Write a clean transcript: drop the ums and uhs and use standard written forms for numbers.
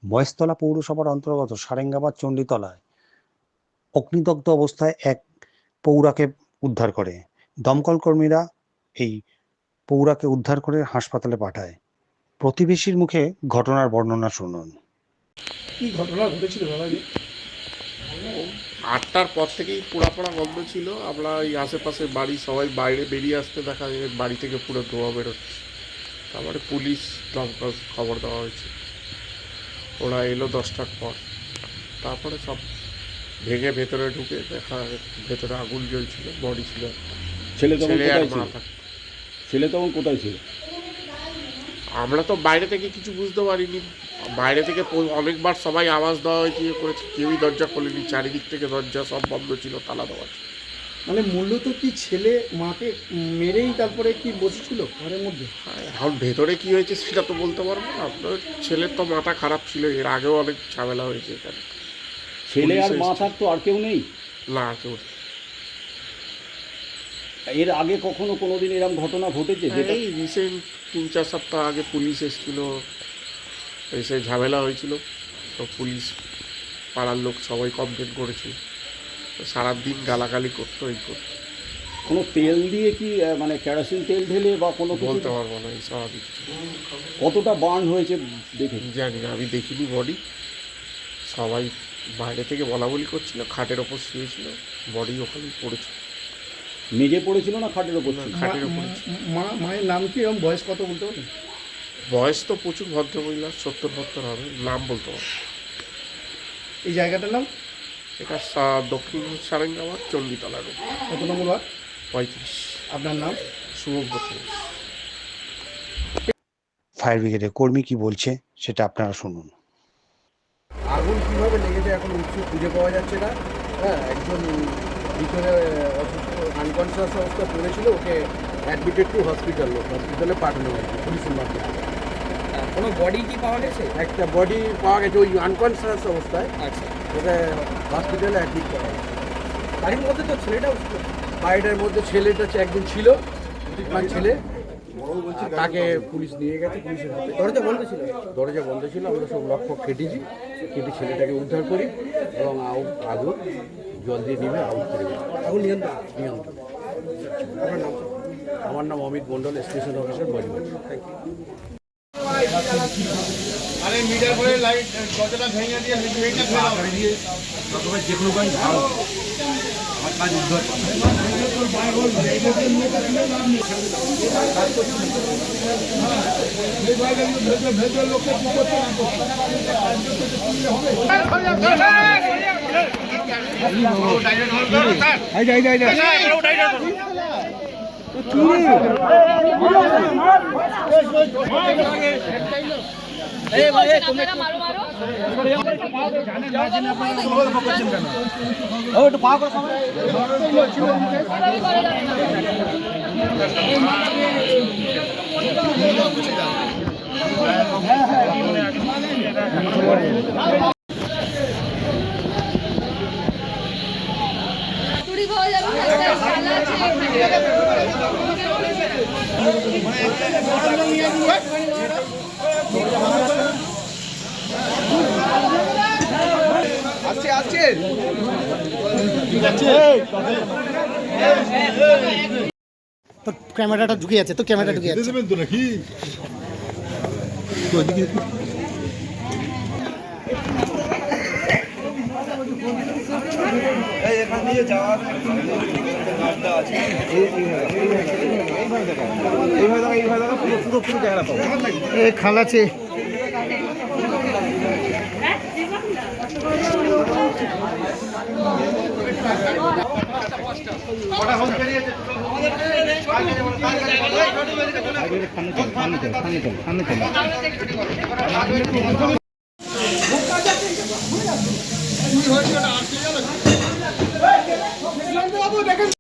মহেশতলা পৌরসভার অন্তর্গত সারেঙ্গাবাদ চণ্ডীতলায় অগ্নিদগ্ধ অবস্থায় এক পৌরাকে উদ্ধার করে। দমকল কর্মীরা এই পৌরাকে উদ্ধার করে হাসপাতালে পাঠায়। প্রতিবেশীর মুখে ঘটনার বর্ণনা শুনুন। কি ঘটনা ঘটেছিল দাদা? 8টার পর থেকেই পোড়া গন্ধ ছিল। আমরা এই আশেপাশে বাড়ি সবাই বাইরে বেরিয়ে আসতে দেখা যায় বাড়ি থেকে পুরো ধোঁয়া বেরোচ্ছে। তারপরে পুলিশ দমকল খবর দেওয়া হয়েছে, ওরা এলো 10টার পর। তারপরে সব ভেঙে ভেতরে ঢুকে দেখা ভেতরে আগুন জ্বলছিল, বডি ছিল। ছেলে তখন ছেলে আর কোথায় ছিল? মা থাকতো। ছেলে তখন কোথায় ছিল? আমরা তো বাইরে থেকে কিছু বুঝতে পারিনি। বাইরে থেকে অনেকবার সবাই আওয়াজ দেওয়া হয়েছে, করেছে, কেউই দরজা খোলেনি। চারিদিক থেকে দরজা সব বন্ধ ছিল, তালা দেওয়া ছিল। মানে মূলত কি ছেলে মাকে মেরেই তারপরে কি বসেছিল ঘরের মধ্যে? এখন ভেতরে কি হয়েছে সেটা তো বলতে পারবো না। আপনার ছেলের তো মাথা খারাপ ছিল, এর আগেও অনেক ঝামেলা হয়েছে এখানে। ছেলে আর মা থাকতো, আর কেউ নেই? না, কেউ নেই। এর আগে কখনো কোনোদিন এরকম ঘটনা ঘটেছে? যেটা এই রিসেন্ট 3-4 সপ্তাহ আগে পুলিশ এসেছিল, এসে ঝামেলা হয়েছিল। তো পুলিশ পাড়ার লোক সবাই কমপ্লেন করেছিল। তো সারাদিন গালাগালি করতো, এই করতো। কোনো তেল দিয়ে কি মানে কেরোসিন তেল ঢেলে বা কোনো কিছু? বলতে পারবো না, এই স্বাভাবিক। কতটা বার্ন হয়েছে দেখে? জানি না, আমি দেখিনি বডি। সবাই বাইরে থেকে বলা বলি করছিল, খাটের ওপর শুয়েছিল, বডি ওখানে পড়েছিল। মেঝে পড়েছিল না খাটের ওপর ছিল? খাটের ওপরে। মায়ের নাম কি এবং বয়স কত বলতে পারবেন? বয়স তো প্রচুর, ভদ্রমহিলা 70-72 হবে, নাম বলতে পারবো। এই জায়গাটার নাম? এটা দক্ষিণ সারেঙ্গাবাদ চণ্ডীতলা রোড, কত নম্বর ওয়ার্ড? 35। আপনার নাম? শুভব্রত। ফায়ার ব্রিগেডের কর্মী কি বলছে সেটা আপনারা শুনুন। আগুন কীভাবে লেগেছে এখন উৎস খুঁজে পাওয়া যাচ্ছে না। হ্যাঁ, একজন ভিতরে অসুস্থ আনকনসিয়াস অবস্থা পড়েছিল, ওকে অ্যাডমিটেড টু হসপিটালে পাঠানো হয়েছে পুলিশের মাধ্যমে। কোনো বডি কি পাওয়া গেছে? একটা বডি পাওয়া গেছে ওই আনকনসিয়াস অবস্থায়। আচ্ছা, ওকে হসপিটালে অ্যাডমিট করা হয়েছে। বাড়ির মধ্যে তো ছেলেটাও ছিল। বাড়িটার মধ্যে ছেলেটা একদিন ছিল, বুদ্ধিমান ছেলে, তাকে পুলিশ নিয়ে গেছে। পুলিশের হাতে দরজা বন্ধ ছিল? দরজা বন্ধ ছিল। আমরা সব লক্ষ্য কেটে ছেলেটাকে উদ্ধার করি এবং আগুন জল দিয়ে নিবে আউট করে দিই। আগুন নিয়ন্ত্রণ? নিয়ন্ত্রণ। আপনার নাম? আমার নাম Amit Mondal, station officer Budge Budge. Thank you. আরে মিটার করে লাইট দরজাটা ভেঙে দিয়ে ভেঙে ফেলা দিয়ে তবে যে কোনো কাজ ভালো আমার কাজ উদ্ধার ভেতর লোককে কি করতে তো ক্যামেরাটা ঢুকে যাচ্ছে, তো ক্যামেরা ঢুকে যাচ্ছে। দেবেন তো নাকি খালাছে হয়েছে